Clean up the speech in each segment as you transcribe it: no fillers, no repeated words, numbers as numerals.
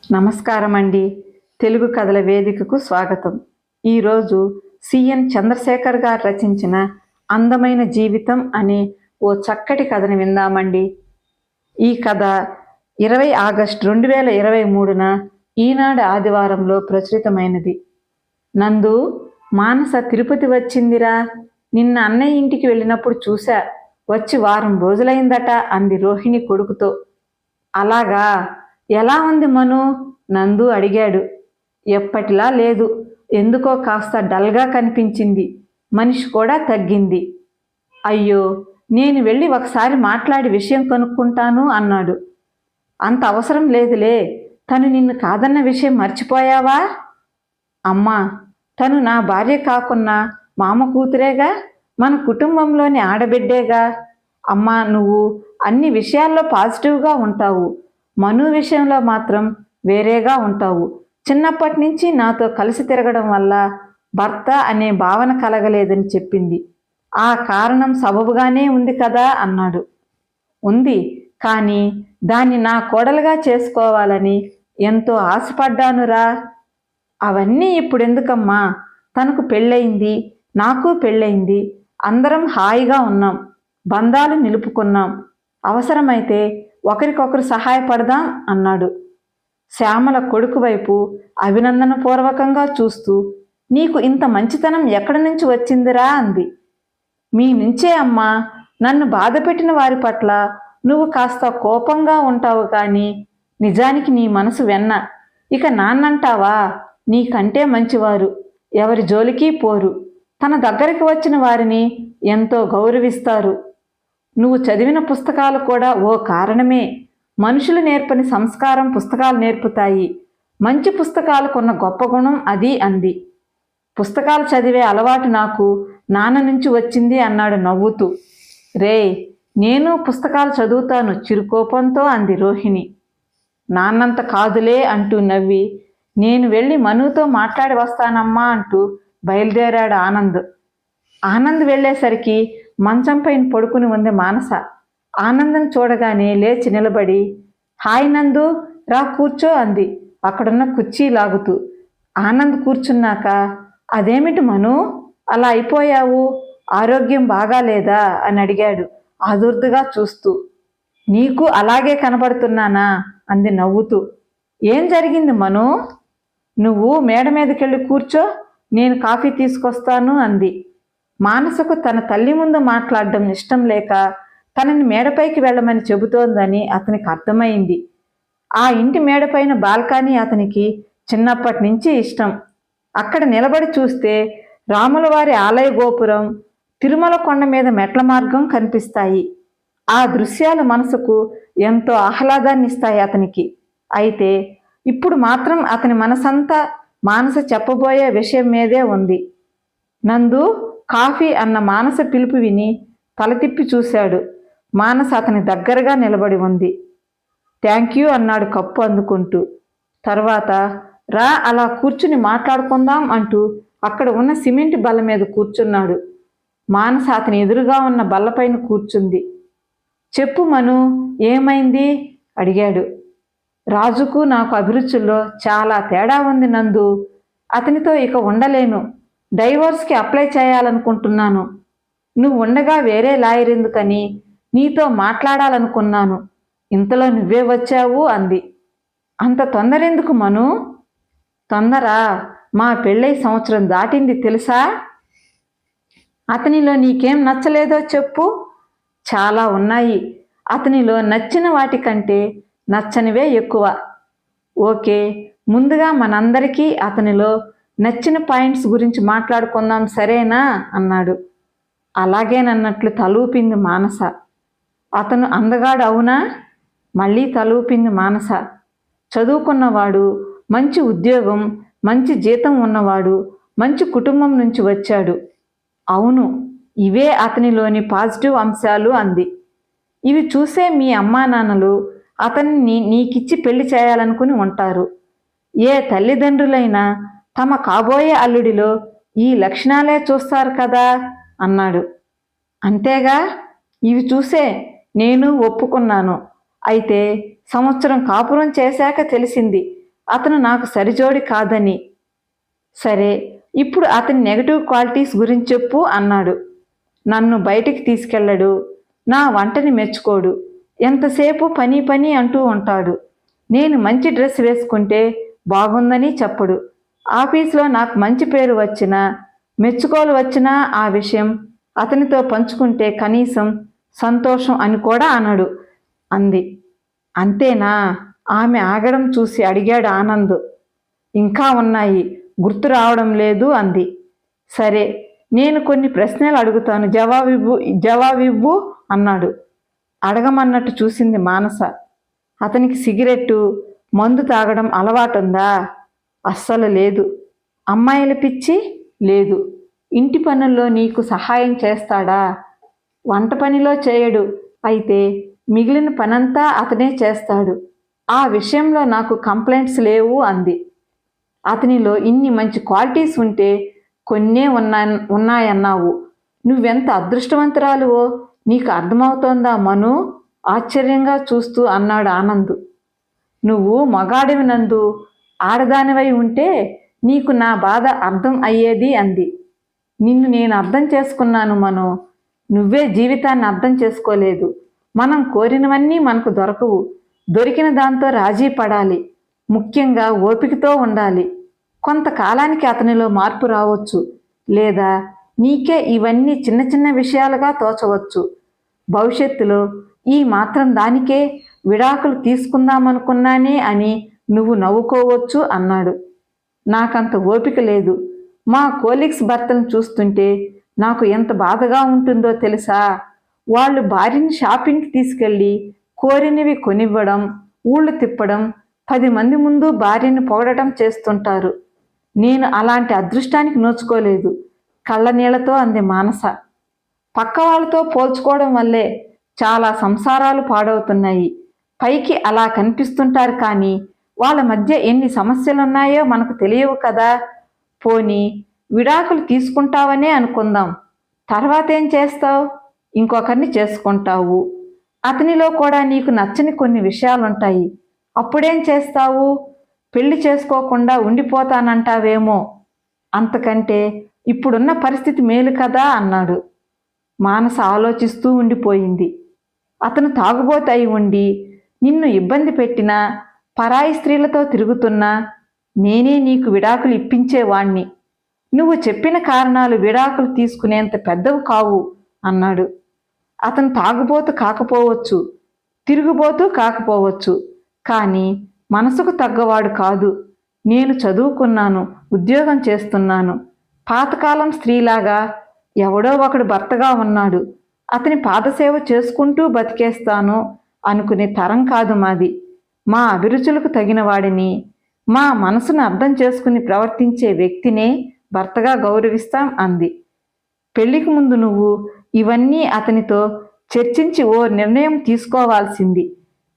నమస్కారం అండి. తెలుగు కథల వేదికకు స్వాగతం. ఈరోజు సిఎన్ చంద్రశేఖర్ గారు రచించిన అందమైన జీవితం అనే ఓ చక్కటి కథను విందామండి. ఈ కథ 20 ఆగస్టు 2023న ఈనాడు ఆదివారంలో ప్రచురితమైనది. నందు, మానస తిరుపతి వచ్చిందిరా. నిన్న అన్నయ్య ఇంటికి వెళ్ళినప్పుడు చూశా. వచ్చి వారం రోజులైందట అంది రోహిణి కొడుకుతో. అలాగా, ఎలా ఉంది మను? నందు అడిగాడు. ఎప్పటిలా లేదు. ఎందుకో కాస్త డల్గా కనిపించింది. మనిషి కూడా తగ్గింది. అయ్యో, నేను వెళ్ళి ఒకసారి మాట్లాడి విషయం కనుక్కుంటాను అన్నాడు. అంత అవసరం లేదులే. తను నిన్ను కాదన్న విషయం మర్చిపోయావా? అమ్మా, తను నా భార్య కాకున్నా మామ కూతురేగా, మన కుటుంబంలోని ఆడబిడ్డేగా. అమ్మా, నువ్వు అన్ని విషయాల్లో పాజిటివ్గా ఉంటావు. మను విషయంలో మాత్రం వేరేగా ఉంటావు. చిన్నప్పటి నుంచి నాతో కలిసి తిరగడం వల్ల భర్త అనే భావన కలగలేదని చెప్పింది. ఆ కారణం సబబుగానే ఉంది కదా అన్నాడు. ఉంది, కానీ దాన్ని నా కోడలుగా చేసుకోవాలని ఎంతో ఆశపడ్డానురా. అవన్నీ ఇప్పుడెందుకమ్మా? తనకు పెళ్ళయింది, నాకు పెళ్ళయింది. అందరం హాయిగా ఉన్నాం. బంధాలు నిలుపుకున్నాం. అవసరమైతే ఒకరికొకరు సహాయపడదాం అన్నాడు. శ్యామల కొడుకు వైపు అభినందనపూర్వకంగా చూస్తూ, నీకు ఇంత మంచితనం ఎక్కడి నుంచి వచ్చిందిరా అంది. మీ నుంచే అమ్మా. నన్ను బాధపెట్టిన వారి పట్ల నువ్వు కాస్త కోపంగా ఉంటావు, కానీ నిజానికి నీ మనసు వెన్న. ఇక నాన్నంటావా? నీకంటే మంచివారు ఎవరి జోలికి పోరు. తన దగ్గరికి వచ్చిన వారిని ఎంతో గౌరవిస్తారు. నువ్వు చదివిన పుస్తకాలు కూడా ఓ కారణమే. మనుషులు నేర్పని సంస్కారం పుస్తకాలు నేర్పుతాయి. మంచి పుస్తకాలకున్న గొప్ప గుణం అది అంది. పుస్తకాలు చదివే అలవాటు నాకు నాన్న నుంచి వచ్చింది అన్నాడు నవ్వుతూ. రే, నేను పుస్తకాలు చదువుతాను చిరుకోపంతో అంది రోహిణి. నాన్నంత కాదులే అంటూ నవ్వి, నేను వెళ్ళి మనుతో మాట్లాడి వస్తానమ్మా అంటూ బయలుదేరాడు ఆనంద్. ఆనంద్ వెళ్ళేసరికి మంచం పైన పడుకుని ఉంది మానస. ఆనందం చూడగానే లేచి నిలబడి, హాయ్ నందు, రా కూర్చో అంది అక్కడున్న కుర్చీ లాగుతూ. ఆనంద్ కూర్చున్నాక, అదేమిటి మను, అలా అయిపోయావు? ఆరోగ్యం బాగాలేదా అని అడిగాడు ఆదుర్దుగా చూస్తూ. నీకు అలాగే కనబడుతున్నానా అంది నవ్వుతూ. ఏం జరిగింది మను? నువ్వు మేడ మీదకెళ్ళి కూర్చో, నేను కాఫీ తీసుకొస్తాను అంది. మానసకు తన తల్లి ముందు మాట్లాడడం ఇష్టం లేక తనని మేడపైకి వెళ్ళమని చెబుతోందని అతనికి అర్థమైంది. ఆ ఇంటి మేడపైన బాల్కనీ అతనికి చిన్నప్పటి నుంచి ఇష్టం. అక్కడ నిలబడి చూస్తే రాములవారి ఆలయ గోపురం, తిరుమల కొండ మీద మెట్ల మార్గం కనిపిస్తాయి. ఆ దృశ్యాలు మనసుకు ఎంతో ఆహ్లాదాన్ని ఇస్తాయి అతనికి. అయితే ఇప్పుడు మాత్రం అతని మనసంతా మానస చెప్పబోయే విషయం మీదే ఉంది. నందు, కాఫీ అన్న మానస పిలుపు విని తల తిప్పి చూశాడు. మానస అతని దగ్గరగా నిలబడి ఉంది. థ్యాంక్ యూ అన్నాడు కప్పు అందుకుంటూ. తర్వాత, రా అలా కూర్చుని మాట్లాడుకుందాం అంటూ అక్కడ ఉన్న సిమెంట్ బల్ల మీద కూర్చున్నాడు. మానస అతని ఎదురుగా ఉన్న బల్లపైన కూర్చుంది. చెప్పు మను, ఏమైంది అడిగాడు. రాజుకు నాకు అభిరుచుల్లో చాలా తేడా ఉంది నందు. అతనితో ఇక ఉండలేను. డైవోర్స్కి అప్లై చేయాలనుకుంటున్నాను. నువ్వు ఉండగా వేరే లాయర్ ఎందుకని నీతో మాట్లాడాలనుకున్నాను. ఇంతలో నువ్వే వచ్చావు అంది. అంత తొందర ఎందుకు మను? తొందర? మా పెళ్ళై సంవత్సరం దాటింది తెలుసా? అతనిలో నీకేం నచ్చలేదో చెప్పు. చాలా ఉన్నాయి. అతనిలో నచ్చిన వాటికంటే నచ్చనివే ఎక్కువ. ఓకే, ముందుగా మనందరికీ అతనిలో నచ్చిన పాయింట్స్ గురించి మాట్లాడుకుందాం, సరేనా అన్నాడు. అలాగేనన్నట్లు తలూపింది మానస. అతను అందగాడు అవునా? మళ్ళీ తలూపింది మానస. చదువుకున్నవాడు, మంచి ఉద్యోగం, మంచి జీతం ఉన్నవాడు, మంచి కుటుంబం నుంచి వచ్చాడు. అవును, ఇవే అతనిలోని పాజిటివ్ అంశాలు అంది. ఇవి చూసే మీ అమ్మా నాన్నలు అతన్ని నీకిచ్చి పెళ్లి చేయాలనుకుని ఉంటారు. ఏ తల్లిదండ్రులైనా తమ కాబోయే అల్లుడిలో ఈ లక్షణాలే చూస్తారు కదా అన్నాడు. అంతేగా, ఇవి చూసే నేను ఒప్పుకున్నాను. అయితే సంవత్సరం కాపురం చేశాక తెలిసింది అతను నాకు సరిజోడి కాదని. సరే, ఇప్పుడు అతని నెగటివ్ క్వాలిటీస్ గురించి చెప్పు అన్నాడు. నన్ను బయటికి తీసుకెళ్ళడు, నా వంటని మెచ్చుకోడు, ఎంతసేపు పని పని అంటూ ఉంటాడు. నేను మంచి డ్రెస్ వేసుకుంటే బాగుందని చెప్పడు. ఆఫీస్లో నాకు మంచి పేరు వచ్చినా, మెచ్చుకోలు వచ్చినా ఆ విషయం అతనితో పంచుకుంటే కనీసం సంతోషం అని కూడా అనడు అంది. అంతేనా? ఆమె ఆగడం చూసి అడిగాడు ఆనంద్. ఇంకా ఉన్నాయి, గుర్తు రావడం లేదు అంది. సరే, నేను కొన్ని ప్రశ్నలు అడుగుతాను, జవాబివ్వు అన్నాడు. అడగమన్నట్టు చూసింది మానస. అతనికి సిగరెట్టు, మందు తాగడం అలవాటుందా? అస్సలు లేదు. అమ్మాయిల పిచ్చి? లేదు. ఇంటి పనుల్లో నీకు సహాయం చేస్తాడా? వంట పనిలో చేయడు, అయితే మిగిలిన పనంతా అతనే చేస్తాడు. ఆ విషయంలో నాకు కంప్లైంట్స్ లేవు అంది. అతనిలో ఇన్ని మంచి క్వాలిటీస్ ఉంటే కొన్నే ఉన్నాయన్నావు. నువ్వెంత అదృష్టవంతురాలువో నీకు అర్థమవుతోందా మను? ఆశ్చర్యంగా చూస్తూ అన్నాడు ఆనంద్. నువ్వు మగాడివి నందు, ఆడదానివై ఉంటే నీకు నా బాధ అర్థం అయ్యేది అంది. నిన్ను నేను అర్థం చేసుకున్నాను మను, నువ్వే జీవితాన్ని అర్థం చేసుకోలేదు. మనం కోరినవన్నీ మనకు దొరకవు. దొరికిన దాంతో రాజీ పడాలి. ముఖ్యంగా ఓపికతో ఉండాలి. కొంతకాలానికి అతనిలో మార్పు రావచ్చు, లేదా నీకే ఇవన్నీ చిన్న చిన్న విషయాలుగా తోచవచ్చు. భవిష్యత్తులో ఈ మాత్రం దానికే విడాకులు తీసుకుందామనుకున్నానే అని నువ్వు నవ్వుకోవచ్చు అన్నాడు. నాకంత ఓపిక లేదు. మా కోలీగ్స్ భర్తలను చూస్తుంటే నాకు ఎంత బాధగా ఉంటుందో తెలుసా? వాళ్ళు భార్యని షాపింగ్కి తీసుకెళ్ళి కోరినవి కొనివ్వడం, ఊళ్ళు తిప్పడం, 10 మంది ముందు భార్యని పొగడటం చేస్తుంటారు. నేను అలాంటి అదృష్టానికి నోచుకోలేదు కళ్ళనీళ్లతో అంది మానస. పక్క వాళ్ళతో పోల్చుకోవడం వల్లే చాలా సంసారాలు పాడవుతున్నాయి. పైకి అలా కనిపిస్తుంటారు కానీ వాళ్ళ మధ్య ఎన్ని సమస్యలున్నాయో మనకు తెలియవు కదా. పోనీ విడాకులు తీసుకుంటావనే అనుకుందాం. తర్వాతేం చేస్తావు? ఇంకొకరిని చేసుకుంటావు. అతనిలో కూడా నీకు నచ్చని కొన్ని విషయాలుంటాయి. అప్పుడేం చేస్తావు? పెళ్లి చేసుకోకుండా ఉండిపోతానంటావేమో. అంతకంటే ఇప్పుడున్న పరిస్థితి మేలు కదా అన్నాడు. మానస ఆలోచిస్తూ ఉండిపోయింది. అతను తాగుబోతు అయి ఉండి నిన్ను ఇబ్బంది పెట్టినా, పరాయి స్త్రీలతో తిరుగుతున్నా నేనే నీకు విడాకులు ఇప్పించేవాణ్ణి. నువ్వు చెప్పిన కారణాలు విడాకులు తీసుకునేంత పెద్దవి కావు అన్నాడు. అతను తాగుబోతు కాకపోవచ్చు, తిరుగుబోతూ కాకపోవచ్చు, కానీ మనసుకు తగ్గవాడు కాదు. నేను చదువుకున్నాను, ఉద్యోగం చేస్తున్నాను. పాతకాలం స్త్రీలాగా ఎవడో ఒకడు భర్తగా ఉన్నాడు, అతని పాదసేవ చేసుకుంటూ బతికేస్తాను అనుకునే తరం కాదు మాది. మా అభిరుచులకు తగిన వాడిని, మా మనసును అర్థం చేసుకుని ప్రవర్తించే వ్యక్తినే భర్తగా గౌరవిస్తాం అంది. పెళ్లికి ముందు నువ్వు ఇవన్నీ అతనితో చర్చించి ఓ నిర్ణయం తీసుకోవాల్సింది.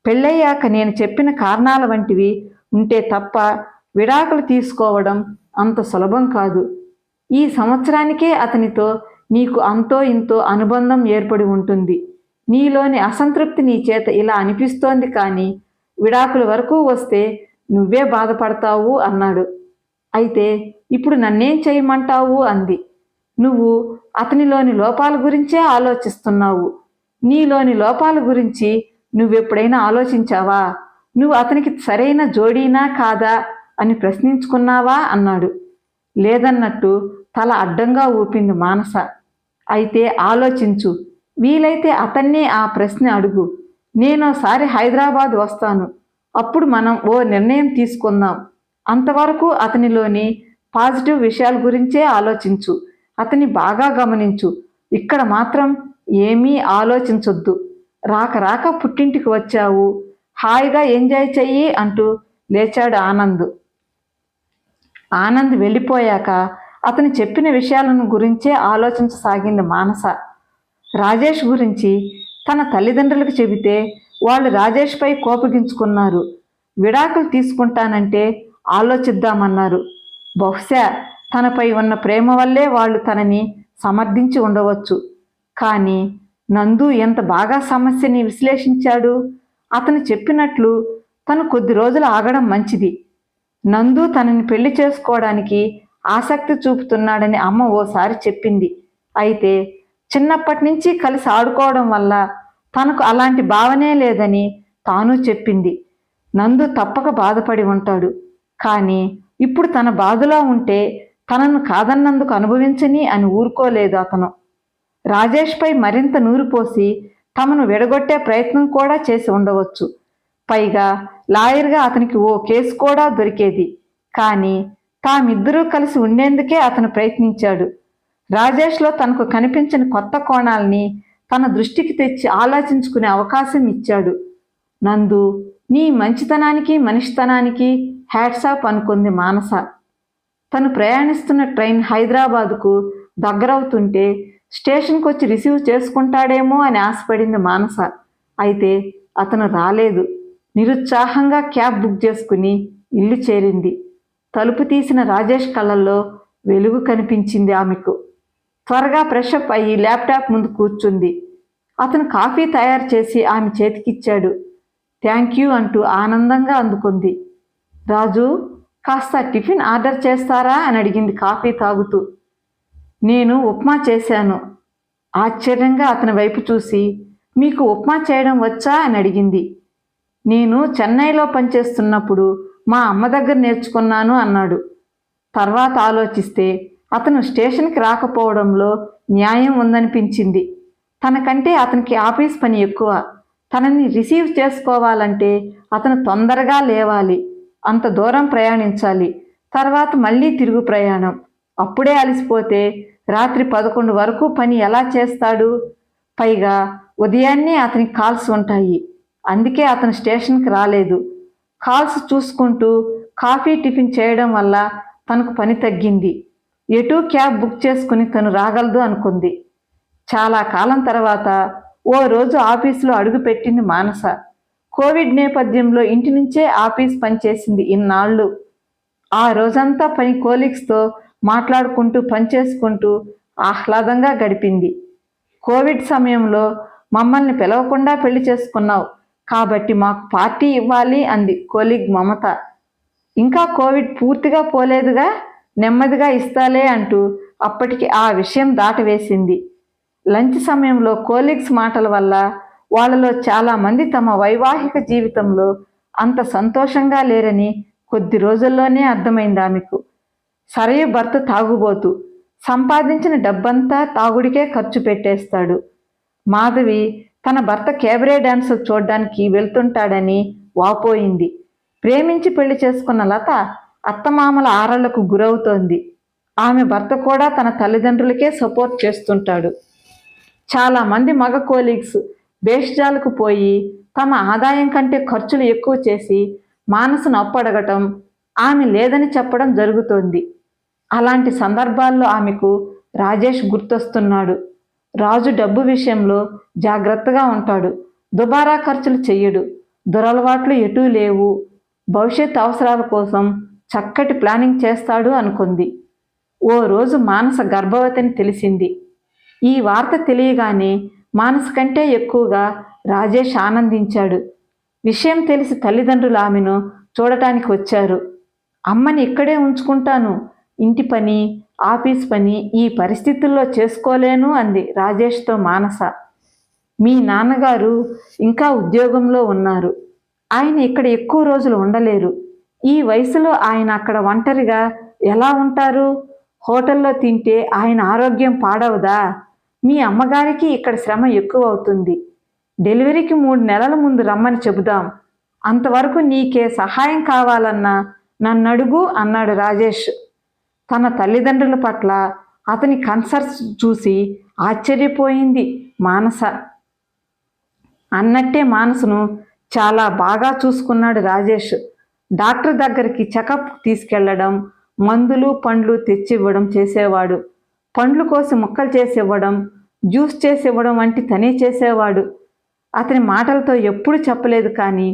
పెళ్ళయ్యాక నేను చెప్పిన కారణాల వంటివి ఉంటే తప్ప విడాకులు తీసుకోవడం అంత సులభం కాదు. ఈ సంవత్సరానికే అతనితో నీకు అంతో ఇంతో అనుబంధం ఏర్పడి ఉంటుంది. నీలోని అసంతృప్తి నీ చేత ఇలా అనిపిస్తోంది కానీ విడాకుల వరకు వస్తే నువ్వే బాధపడతావు అన్నాడు. అయితే ఇప్పుడు నన్నేం చేయమంటావు అంది. నువ్వు అతనిలోని లోపాల గురించే ఆలోచిస్తున్నావు. నీలోని లోపాల గురించి నువ్వెప్పుడైనా ఆలోచించావా? నువ్వు అతనికి సరైన జోడీనా కాదా అని ప్రశ్నించుకున్నావా అన్నాడు. లేదన్నట్టు తల అడ్డంగా ఊపింది మానస. అయితే ఆలోచించు. వీలైతే అతన్నే ఆ ప్రశ్న అడుగు. నేనోసారి హైదరాబాద్ వస్తాను, అప్పుడు మనం ఓ నిర్ణయం తీసుకుందాం. అంతవరకు అతనిలోని పాజిటివ్ విషయాల గురించే ఆలోచించు. అతన్ని బాగా గమనించు. ఇక్కడ మాత్రం ఏమీ ఆలోచించొద్దు. రాక రాక పుట్టింటికి వచ్చావు, హాయిగా ఎంజాయ్ చెయ్యి అంటూ లేచాడు ఆనంద్. ఆనంద్ వెళ్ళిపోయాక అతను చెప్పిన విషయాలను గురించే ఆలోచించసాగింది మానస. రాజేష్ గురించి తన తల్లిదండ్రులకు చెబితే వాళ్ళు రాజేష్పై కోపగించుకున్నారు. విడాకులు తీసుకుంటానంటే ఆలోచిద్దామన్నారు. బహుశా తనపై ఉన్న ప్రేమ వల్లే వాళ్ళు తనని సమర్థించి ఉండవచ్చు. కానీ నందు ఎంత బాగా సమస్యని విశ్లేషించాడు. అతను చెప్పినట్లు తను కొద్ది రోజులు ఆగడం మంచిది. నందు తనని పెళ్లి చేసుకోవడానికి ఆసక్తి చూపుతున్నాడని అమ్మ ఓసారి చెప్పింది. అయితే చిన్నప్పటి నుంచి కలిసి ఆడుకోవడం వల్ల తనకు అలాంటి భావనే లేదని తాను చెప్పింది. నందు తప్పక బాధపడి ఉంటాడు. కానీ ఇప్పుడు తన బాధలో ఉంటే తనను కాదన్నందుకు అనుభవించని అని ఊరుకోలేదు అతను. రాజేష్పై మరింత నూరు పోసి తమను విడగొట్టే ప్రయత్నం కూడా చేసి ఉండవచ్చు. పైగా లాయర్గా అతనికి ఓ కేసు కూడా దొరికేది. కానీ తామిద్దరూ కలిసి ఉండేందుకే అతను ప్రయత్నించాడు. రాజేష్లో తనకు కనిపించని కొత్త కోణాల్ని తన దృష్టికి తెచ్చి ఆలోచించుకునే అవకాశం ఇచ్చాడు. నందు, నీ మంచితనానికి మనిషితనానికి హ్యాట్సాప్ అనుకుంది మానస. తను ప్రయాణిస్తున్న ట్రైన్ హైదరాబాదుకు దగ్గరవుతుంటే స్టేషన్కి వచ్చి రిసీవ్ చేసుకుంటాడేమో అని ఆశపడింది మానస. అయితే అతను రాలేదు. నిరుత్సాహంగా క్యాబ్ బుక్ చేసుకుని ఇల్లు చేరింది. తలుపు తీసిన రాజేష్ కళ్ళల్లో వెలుగు కనిపించింది ఆమెకు. త్వరగా ఫ్రెషప్ అయ్యి ల్యాప్టాప్ ముందు కూర్చుంది. అతను కాఫీ తయారు చేసి ఆమె చేతికిచ్చాడు. థ్యాంక్ యూ అంటూ ఆనందంగా అందుకుంది. రాజు, కాస్త టిఫిన్ ఆర్డర్ చేస్తారా అని అడిగింది కాఫీ తాగుతూ. నేను ఉప్మా చేశాను. ఆశ్చర్యంగా అతని వైపు చూసి, మీకు ఉప్మా చేయడం వచ్చా అని అడిగింది. నేను చెన్నైలో పనిచేస్తున్నప్పుడు మా అమ్మ దగ్గర నేర్చుకున్నాను అన్నాడు. తర్వాత ఆలోచిస్తే అతను స్టేషన్కి రాకపోవడంలో న్యాయం ఉందనిపించింది. తనకంటే అతనికి ఆఫీస్ పని ఎక్కువ. తనని రిసీవ్ చేసుకోవాలంటే అతను తొందరగా లేవాలి, అంత దూరం ప్రయాణించాలి, తర్వాత మళ్ళీ తిరుగు ప్రయాణం. అప్పుడే అలసిపోతే రాత్రి 11 వరకు పని ఎలా చేస్తాడు? పైగా ఉదయాన్నే అతనికి కాల్స్ ఉంటాయి. అందుకే అతను స్టేషన్కి రాలేదు. కాల్స్ చూసుకుంటూ కాఫీ టిఫిన్ చేయడం వల్ల తనకు పని తగ్గింది. ఎటూ క్యాబ్ బుక్ చేసుకుని తను రాగలదు అనుకుంది. చాలా కాలం తర్వాత ఓ రోజు ఆఫీసులో అడుగుపెట్టింది మానస. కోవిడ్ నేపథ్యంలో ఇంటి నుంచే ఆఫీస్ పనిచేసింది ఇన్నాళ్ళు. ఆ రోజంతా పని కోలీగ్స్తో మాట్లాడుకుంటూ పనిచేసుకుంటూ ఆహ్లాదంగా గడిపింది. కోవిడ్ సమయంలో మమ్మల్ని పిలవకుండా పెళ్లి చేసుకున్నావు కాబట్టి మాకు పార్టీ ఇవ్వాలి అంది కోలీగ్ మమత. ఇంకా కోవిడ్ పూర్తిగా పోలేదుగా, నెమ్మదిగా ఇస్తాలే అంటూ అప్పటికి ఆ విషయం దాటవేసింది. లంచ్ సమయంలో కోలీగ్స్ మాటల వల్ల వాళ్ళలో చాలామంది తమ వైవాహిక జీవితంలో అంత సంతోషంగా లేరని కొద్ది రోజుల్లోనే అర్థమైంది ఆమెకు. సరయు భర్త తాగుబోతు, సంపాదించిన డబ్బంతా తాగుడికే ఖర్చు పెట్టేస్తాడు. మాధవి తన భర్త కేబరే డాన్సులు చూడ్డానికి వెళ్తుంటాడని వాపోయింది. ప్రేమించి పెళ్లి చేసుకున్న లత అత్తమామల ఆరళ్లకు గురవుతోంది. ఆమె భర్త కూడా తన తల్లిదండ్రులకే సపోర్ట్ చేస్తుంటాడు. చాలామంది మగ కోలీగ్స్ బేషజాలకు పోయి తమ ఆదాయం కంటే ఖర్చులు ఎక్కువ చేసి మానసును అప్పడగటం, ఆమె లేదని చెప్పడం జరుగుతోంది. అలాంటి సందర్భాల్లో ఆమెకు రాజేష్ గుర్తొస్తున్నాడు. రాజు డబ్బు విషయంలో జాగ్రత్తగా ఉంటాడు. దుబారా ఖర్చులు చెయ్యడు. దురలవాట్లు ఎటూ లేవు. భవిష్యత్ అవసరాల కోసం చక్కటి ప్లానింగ్ చేస్తాడు అనుకుంది. ఓ రోజు మానస గర్భవతిని తెలిసింది. ఈ వార్త తెలియగానే మానస కంటే ఎక్కువగా రాజేష్ ఆనందించాడు. విషయం తెలిసి తల్లిదండ్రులు ఆమెను చూడటానికి వచ్చారు. అమ్మని ఇక్కడే ఉంచుకుంటాను, ఇంటి పని ఆఫీస్ పని ఈ పరిస్థితుల్లో చేసుకోలేను అంది రాజేష్తో మానస. మీ నాన్నగారు ఇంకా ఉద్యోగంలో ఉన్నారు. ఆయన ఇక్కడ ఎక్కువ రోజులు ఉండలేరు. ఈ వయసులో ఆయన అక్కడ ఒంటరిగా ఎలా ఉంటారు? హోటల్లో తింటే ఆయన ఆరోగ్యం పాడవదా? మీ అమ్మగారికి ఇక్కడ శ్రమ ఎక్కువ అవుతుంది. డెలివరీకి 3 నెలల ముందు రమ్మని చెబుదాం. అంతవరకు నీకే సహాయం కావాలన్నా నన్నడుగు అన్నాడు రాజేష్. తన తల్లిదండ్రుల పట్ల అతని కన్సర్న్స్ చూసి ఆశ్చర్యపోయింది మానస. అన్నట్టే మానసును చాలా బాగా చూసుకున్నాడు రాజేష్. డాక్టర్ దగ్గరికి చెకప్ తీసుకెళ్లడం, మందులు పండ్లు తెచ్చివ్వడం చేసేవాడు. పండ్లు కోసి ముక్కలు చేసివ్వడం, జ్యూస్ చేసివ్వడం వంటి తనే చేసేవాడు. అతని మాటలతో ఎప్పుడు చెప్పలేదు, కానీ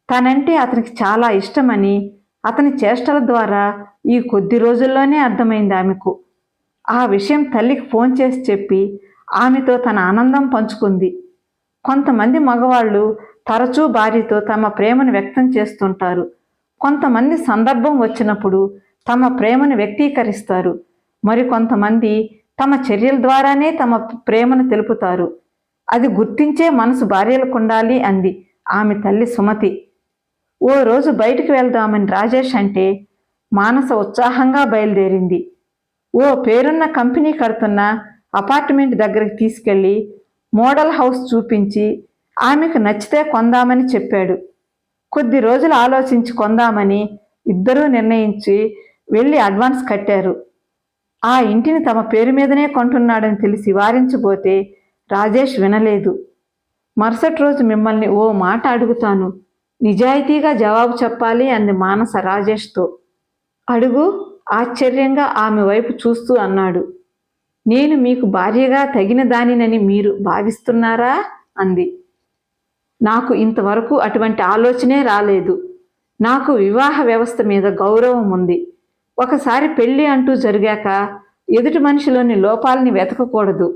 తనంటే అతనికి చాలా ఇష్టమని అతని చేష్టల ద్వారా ఈ కొద్ది రోజుల్లోనే అర్థమైంది ఆమెకు. ఆ విషయం తల్లికి ఫోన్ చేసి చెప్పి ఆమెతో తన ఆనందం పంచుకుంది. కొంతమంది మగవాళ్ళు తరచూ భార్యతో తమ ప్రేమను వ్యక్తం చేస్తుంటారు. కొంతమంది సందర్భం వచ్చినప్పుడు తమ ప్రేమను వ్యక్తీకరిస్తారు. మరికొంతమంది తమ చర్యల ద్వారానే తమ ప్రేమను తెలుపుతారు. అది గుర్తించే మనసు భార్యలకుండాలి అంది ఆమె తల్లి సుమతి. ఓ రోజు బయటికి వెళ్దామని రాజేష్ అంటే మానస ఉత్సాహంగా బయలుదేరింది. ఓ పేరున్న కంపెనీ కడుతున్న అపార్ట్మెంట్ దగ్గరికి తీసుకెళ్లి మోడల్ హౌస్ చూపించి ఆమెకు నచ్చితే కొందామని చెప్పాడు. కొద్ది రోజులు ఆలోచించి కొందామని ఇద్దరూ నిర్ణయించి వెళ్ళి అడ్వాన్స్ కట్టారు. ఆ ఇంటిని తమ పేరు మీదనే కొంటున్నాడని తెలిసి వారించబోతే రాజేష్ వినలేదు. మరుసటి రోజు మిమ్మల్ని ఓ మాట అడుగుతాను, నిజాయితీగా జవాబు చెప్పాలి అంది మానస రాజేష్తో. అడుగు, ఆశ్చర్యంగా ఆమె వైపు చూస్తూ అన్నాడు. నేను మీకు భార్యగా తగిన దానినని మీరు భావిస్తున్నారా అంది. నాకు ఇంతవరకు అటువంటి ఆలోచనే రాలేదు. నాకు వివాహ వ్యవస్థ మీద గౌరవం ఉంది. ఒకసారి పెళ్లి అంటూ జరిగాక ఎదుటి మనిషిలోని లోపాలని వెతకకూడదు.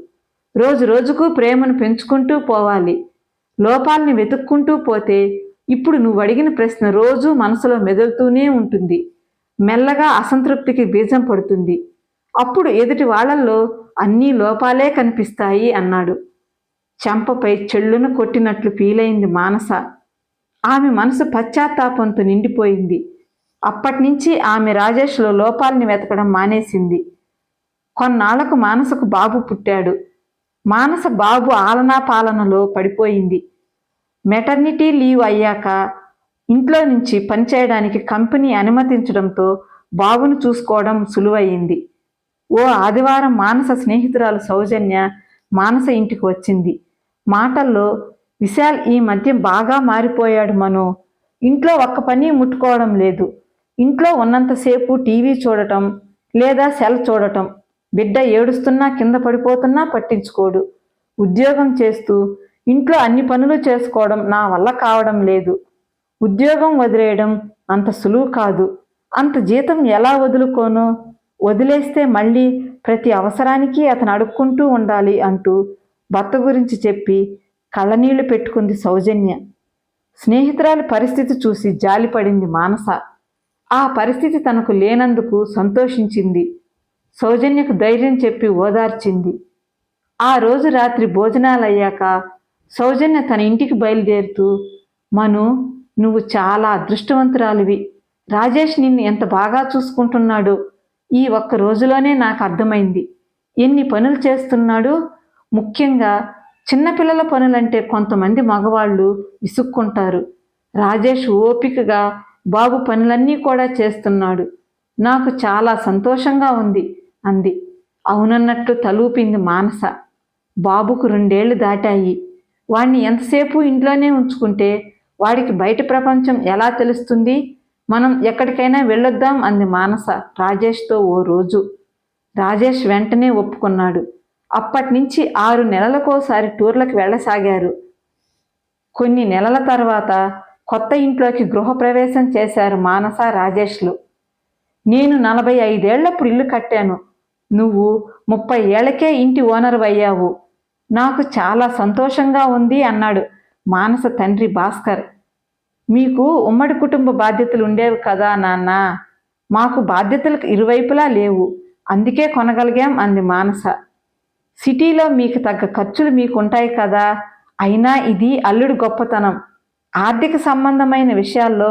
రోజు రోజుకు ప్రేమను పెంచుకుంటూ పోవాలి. లోపాలని వెతుక్కుంటూ పోతే ఇప్పుడు నువ్వు అడిగిన ప్రశ్న రోజూ మనసులో మెదులుతూనే ఉంటుంది. మెల్లగా అసంతృప్తికి బీజం పడుతుంది. అప్పుడు ఎదుటి వాళ్ళల్లో అన్నీ లోపాలే కనిపిస్తాయి అన్నాడు. చెంపపై చెళ్ళున కొట్టినట్లు ఫీలైంది మానస. ఆమె మనసు పశ్చాత్తాపంతో నిండిపోయింది. అప్పటినుంచి ఆమె రాజేష్లో లోపాలని వెతకడం మానేసింది. కొన్నాళ్లకు మానసకు బాబు పుట్టాడు. మానస బాబు ఆలనా పాలనలో పడిపోయింది. మెటర్నిటీ లీవ్ అయ్యాక ఇంట్లో నుంచి పనిచేయడానికి కంపెనీ అనుమతించడంతో బాబును చూసుకోవడం సులువయింది. ఓ ఆదివారం మానస స్నేహితురాలు సౌజన్య మానస ఇంటికి వచ్చింది. మాటల్లో, విశాల్ ఈ మధ్య బాగా మారిపోయాడు మనో. ఇంట్లో ఒక్క పని ముట్టుకోవడం లేదు. ఇంట్లో ఉన్నంతసేపు టీవీ చూడటం లేదా సెల్ చూడటం. బిడ్డ ఏడుస్తున్నా కింద పడిపోతున్నా పట్టించుకోడు. ఉద్యోగం చేస్తూ ఇంట్లో అన్ని పనులు చేసుకోవడం నా వల్ల కావడం లేదు. ఉద్యోగం వదిలేయడం అంత సులువు కాదు. అంత జీతం ఎలా వదులుకోను? వదిలేస్తే మళ్ళీ ప్రతి అవసరానికి అతను అడుక్కుంటూ ఉండాలి అంటూ భర్త గురించి చెప్పి కళ్ళనీళ్లు పెట్టుకుంది సౌజన్య. స్నేహితురాలి పరిస్థితి చూసి జాలిపడింది మానస. ఆ పరిస్థితి తనకు లేనందుకు సంతోషించింది. సౌజన్యకు ధైర్యం చెప్పి ఓదార్చింది. ఆ రోజు రాత్రి భోజనాలయ్యాక సౌజన్య తన ఇంటికి బయలుదేరుతూ, మను, నువ్వు చాలా అదృష్టవంతురాలివి. రాజేష్ నిన్ను ఎంత బాగా చూసుకుంటున్నాడో ఈ ఒక్క రోజులోనే నాకు అర్థమైంది. ఎన్ని పనులు చేస్తున్నాడు. ముఖ్యంగా చిన్నపిల్లల పనులంటే కొంతమంది మగవాళ్ళు విసుక్కుంటారు. రాజేష్ ఓపికగా బాబు పనులన్నీ కూడా చేస్తున్నాడు. నాకు చాలా సంతోషంగా ఉంది అంది. అవునన్నట్టు తలూపింది మానస. బాబుకు 2 ఏళ్లు దాటాయి. వాణ్ణి ఎంతసేపు ఇంట్లోనే ఉంచుకుంటే వాడికి బయట ప్రపంచం ఎలా తెలుస్తుంది? మనం ఎక్కడికైనా వెళ్ళొద్దాం అంది మానస రాజేష్తో ఓ రోజు. రాజేష్ వెంటనే ఒప్పుకున్నాడు. అప్పటినుంచి 6 నెలలకోసారి టూర్లకు వెళ్ళసాగారు. కొన్ని నెలల తర్వాత కొత్త ఇంట్లోకి గృహప్రవేశం చేశారు మానస రాజేష్లు. నేను 45 ఏళ్లప్పుడు ఇల్లు కట్టాను. నువ్వు 30 ఏళ్లకే ఇంటి ఓనర్ అయ్యావు. నాకు చాలా సంతోషంగా ఉంది అన్నాడు మానస తండ్రి భాస్కర్. మీకు ఉమ్మడి కుటుంబ బాధ్యతలు ఉండేవి కదా నాన్న. మాకు బాధ్యతలకు ఇరువైపులా లేవు. అందుకే కొనగలిగాం అంది మానస. సిటీలో మీకు తగ్గ ఖర్చులు మీకుంటాయి కదా. అయినా ఇది అల్లుడు గొప్పతనం. ఆర్థిక సంబంధమైన విషయాల్లో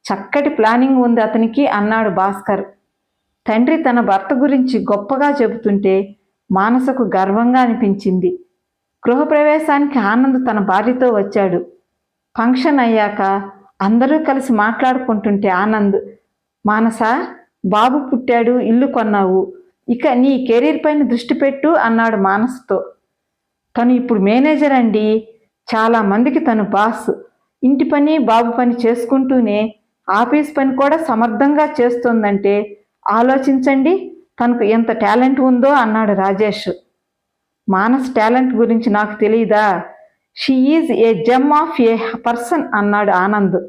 చక్కటి ప్లానింగ్ ఉంది అతనికి అన్నాడు భాస్కర్. తండ్రి తన భర్త గురించి గొప్పగా చెబుతుంటే మానసకు గర్వంగా అనిపించింది. గృహప్రవేశానికి ఆనంద్ తన భార్యతో వచ్చాడు. ఫంక్షన్ అయ్యాక అందరూ కలిసి మాట్లాడుకుంటుంటే ఆనంద్, మానస, బాబు పుట్టాడు, ఇల్లు కొన్నావు, ఇక నీ కెరీర్ పైన దృష్టి పెట్టు అన్నాడు మానసతో. తను ఇప్పుడు మేనేజర్ అండి. చాలామందికి తను బాస్. ఇంటి పని బాబు పని చేసుకుంటూనే ఆఫీస్ పని కూడా సమర్థంగా చేస్తోందంటే ఆలోచించండి తనకు ఎంత టాలెంట్ ఉందో అన్నాడు రాజేష్. మానస్ టాలెంట్ గురించి నాకు తెలియదా? She is a gem of A person అన్నాడు ఆనంద్.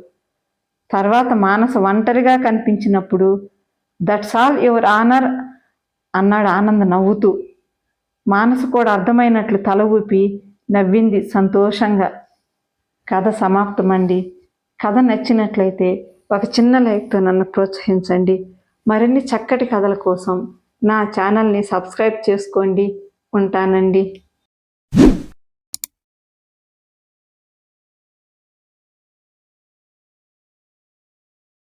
తర్వాత మానస ఒంటరిగా కనిపించినప్పుడు దట్స్ ఆల్ యువర్ ఆనర్ అన్నాడు ఆనంద్ నవ్వుతూ. మానస కూడా అర్థమైనట్లు తల ఊపి నవ్వింది సంతోషంగా. కథ సమాప్తమండి. కథ నచ్చినట్లయితే ఒక చిన్న లైక్తో నన్ను ప్రోత్సహించండి. మరిన్ని చక్కటి కథల కోసం నా ఛానల్ని సబ్స్క్రైబ్ చేసుకోండి. ఉంటానండి.